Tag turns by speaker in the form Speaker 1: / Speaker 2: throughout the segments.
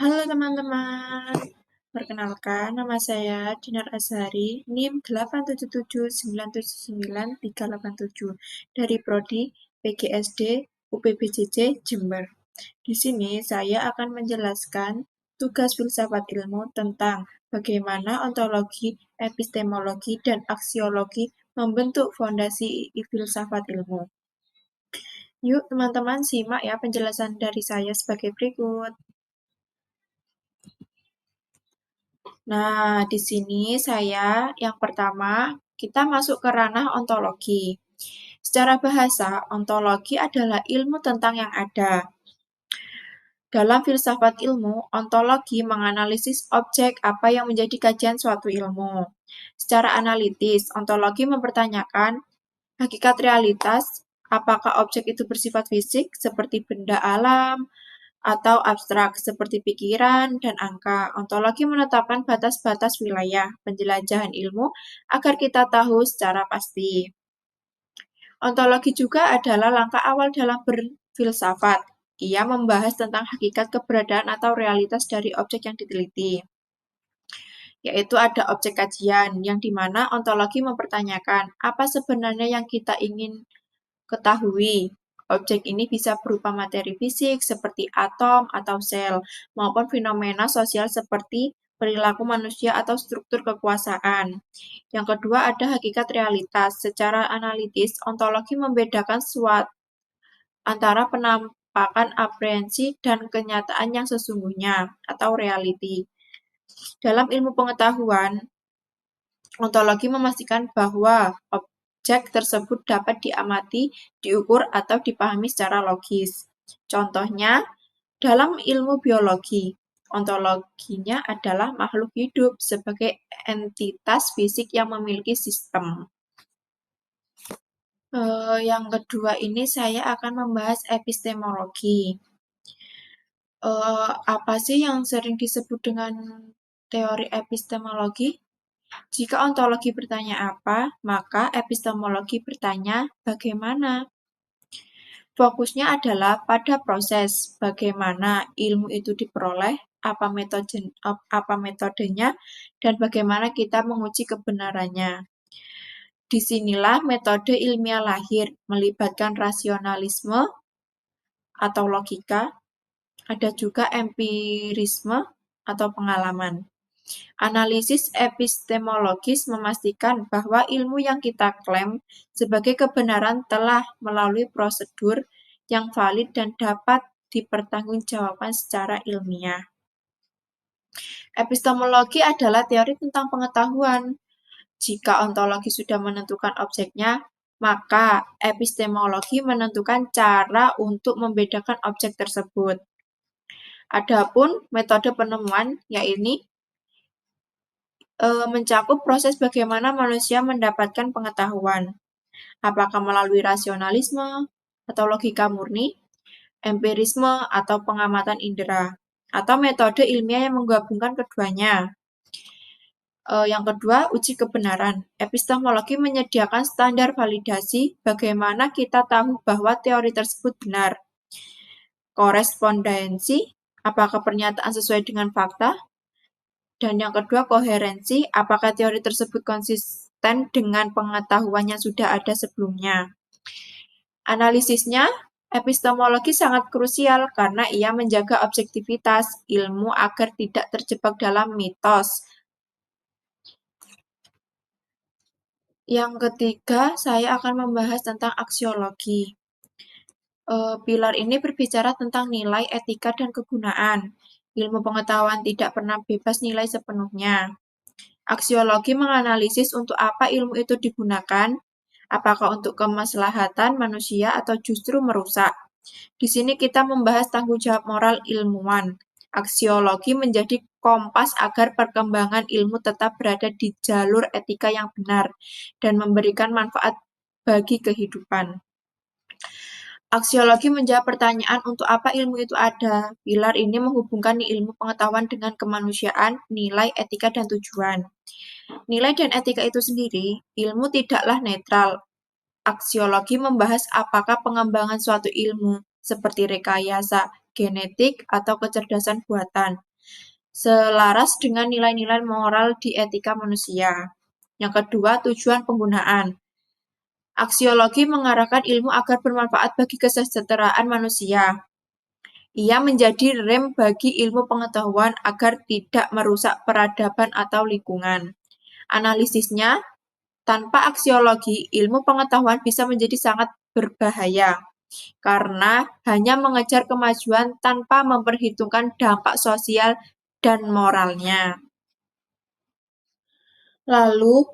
Speaker 1: Halo teman-teman, perkenalkan nama saya Dinar Azhari, NIM 877979387 dari Prodi PGSD UPBJJ Jember. Di sini saya akan menjelaskan tugas filsafat ilmu tentang bagaimana ontologi, epistemologi, dan aksiologi membentuk fondasi filsafat ilmu. Yuk teman-teman simak ya penjelasan dari saya sebagai berikut. Nah, di sini yang pertama, kita masuk ke ranah ontologi. Secara bahasa, ontologi adalah ilmu tentang yang ada. Dalam filsafat ilmu, ontologi menganalisis objek apa yang menjadi kajian suatu ilmu. Secara analitis, ontologi mempertanyakan hakikat realitas, apakah objek itu bersifat fisik seperti benda alam, atau abstrak seperti pikiran dan angka. Ontologi menetapkan batas-batas wilayah penjelajahan ilmu agar kita tahu secara pasti. Ontologi juga adalah langkah awal dalam berfilsafat. Ia membahas tentang hakikat keberadaan atau realitas dari objek yang diteliti. Yaitu ada objek kajian, yang dimana ontologi mempertanyakan apa sebenarnya yang kita ingin ketahui. Objek ini bisa berupa materi fisik seperti atom atau sel, maupun fenomena sosial seperti perilaku manusia atau struktur kekuasaan. Yang kedua ada hakikat realitas. Secara analitis, ontologi membedakan antara penampakan aprehensi dan kenyataan yang sesungguhnya atau reality. Dalam ilmu pengetahuan, ontologi memastikan bahwa objek tersebut dapat diamati, diukur, atau dipahami secara logis. Contohnya, dalam ilmu biologi, ontologinya adalah makhluk hidup sebagai entitas fisik yang memiliki sistem. Yang kedua ini saya akan membahas epistemologi. Apa sih yang sering disebut dengan teori epistemologi? Jika ontologi bertanya apa, maka epistemologi bertanya bagaimana. Fokusnya adalah pada proses bagaimana ilmu itu diperoleh, apa metodenya, dan bagaimana kita menguji kebenarannya. Disinilah metode ilmiah lahir, melibatkan rasionalisme atau logika, ada juga empirisme atau pengalaman. Analisis epistemologis memastikan bahwa ilmu yang kita klaim sebagai kebenaran telah melalui prosedur yang valid dan dapat dipertanggungjawabkan secara ilmiah. Epistemologi adalah teori tentang pengetahuan. Jika ontologi sudah menentukan objeknya, maka epistemologi menentukan cara untuk membedakan objek tersebut. Adapun metode penemuan, yaitu mencakup proses bagaimana manusia mendapatkan pengetahuan. Apakah melalui rasionalisme atau logika murni, empirisme atau pengamatan indera, atau metode ilmiah yang menggabungkan keduanya. Yang kedua, uji kebenaran. Epistemologi menyediakan standar validasi bagaimana kita tahu bahwa teori tersebut benar. Korespondensi, apakah pernyataan sesuai dengan fakta? Dan yang kedua, koherensi, apakah teori tersebut konsisten dengan pengetahuan yang sudah ada sebelumnya. Analisisnya, epistemologi sangat krusial karena ia menjaga objektivitas ilmu agar tidak terjebak dalam mitos. Yang ketiga, saya akan membahas tentang aksiologi. Pilar ini berbicara tentang nilai, etika, dan kegunaan. Ilmu pengetahuan tidak pernah bebas nilai sepenuhnya. Aksiologi menganalisis untuk apa ilmu itu digunakan, apakah untuk kemaslahatan manusia atau justru merusak. Di sini kita membahas tanggung jawab moral ilmuwan. Aksiologi menjadi kompas agar perkembangan ilmu tetap berada di jalur etika yang benar dan memberikan manfaat bagi kehidupan. Aksiologi menjawab pertanyaan untuk apa ilmu itu ada. Pilar ini menghubungkan ilmu pengetahuan dengan kemanusiaan, nilai, etika, dan tujuan. Nilai dan etika itu sendiri, ilmu tidaklah netral. Aksiologi membahas apakah pengembangan suatu ilmu, seperti rekayasa, genetik, atau kecerdasan buatan, selaras dengan nilai-nilai moral di etika manusia. Yang kedua, tujuan penggunaan. Aksiologi mengarahkan ilmu agar bermanfaat bagi kesejahteraan manusia. Ia menjadi rem bagi ilmu pengetahuan agar tidak merusak peradaban atau lingkungan. Analisisnya, tanpa aksiologi, ilmu pengetahuan bisa menjadi sangat berbahaya karena hanya mengejar kemajuan tanpa memperhitungkan dampak sosial dan moralnya. Lalu,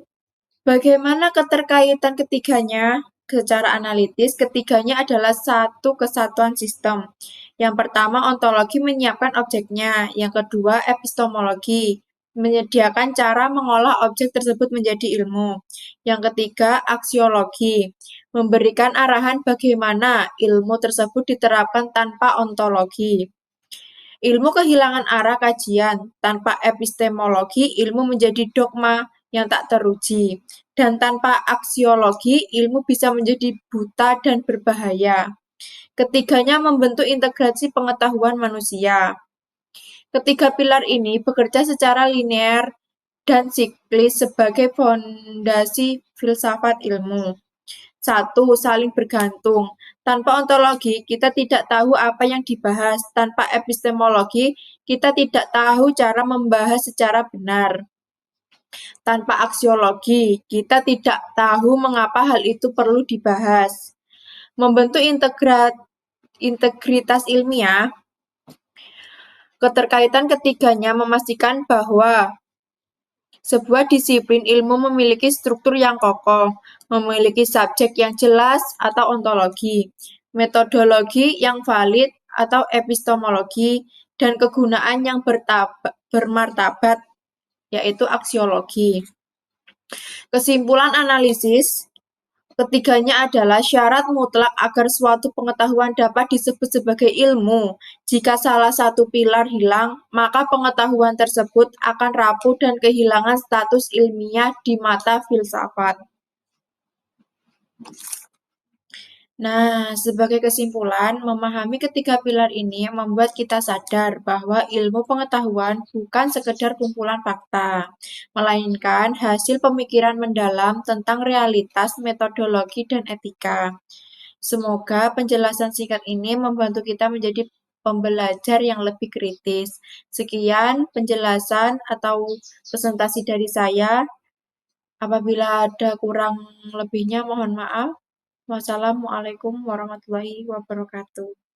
Speaker 1: bagaimana keterkaitan ketiganya? Secara analitis, ketiganya adalah satu kesatuan sistem. Yang pertama, ontologi menyiapkan objeknya. Yang kedua, epistemologi menyediakan cara mengolah objek tersebut menjadi ilmu. Yang ketiga, aksiologi memberikan arahan bagaimana ilmu tersebut diterapkan tanpa ontologi. Ilmu kehilangan arah kajian. Tanpa epistemologi, ilmu menjadi dogma yang tak teruji. Dan tanpa aksiologi, ilmu bisa menjadi buta dan berbahaya. Ketiganya membentuk integrasi pengetahuan manusia. Ketiga pilar ini bekerja secara linear dan siklis sebagai fondasi filsafat ilmu. 1. Saling bergantung. Tanpa ontologi, kita tidak tahu apa yang dibahas. Tanpa epistemologi, kita tidak tahu cara membahas secara benar. Tanpa aksiologi, kita tidak tahu mengapa hal itu perlu dibahas. Membentuk integritas ilmiah, keterkaitan ketiganya memastikan bahwa sebuah disiplin ilmu memiliki struktur yang kokoh, memiliki subjek yang jelas atau ontologi, metodologi yang valid atau epistemologi, dan kegunaan yang bermartabat, yaitu aksiologi. Kesimpulan analisis, ketiganya adalah syarat mutlak agar suatu pengetahuan dapat disebut sebagai ilmu. Jika salah satu pilar hilang, maka pengetahuan tersebut akan rapuh dan kehilangan status ilmiah di mata filsafat. Nah, sebagai kesimpulan, memahami ketiga pilar ini membuat kita sadar bahwa ilmu pengetahuan bukan sekedar kumpulan fakta, melainkan hasil pemikiran mendalam tentang realitas, metodologi, dan etika. Semoga penjelasan singkat ini membantu kita menjadi pembelajar yang lebih kritis. Sekian penjelasan atau presentasi dari saya. Apabila ada kurang lebihnya, mohon maaf. Wassalamualaikum warahmatullahi wabarakatuh.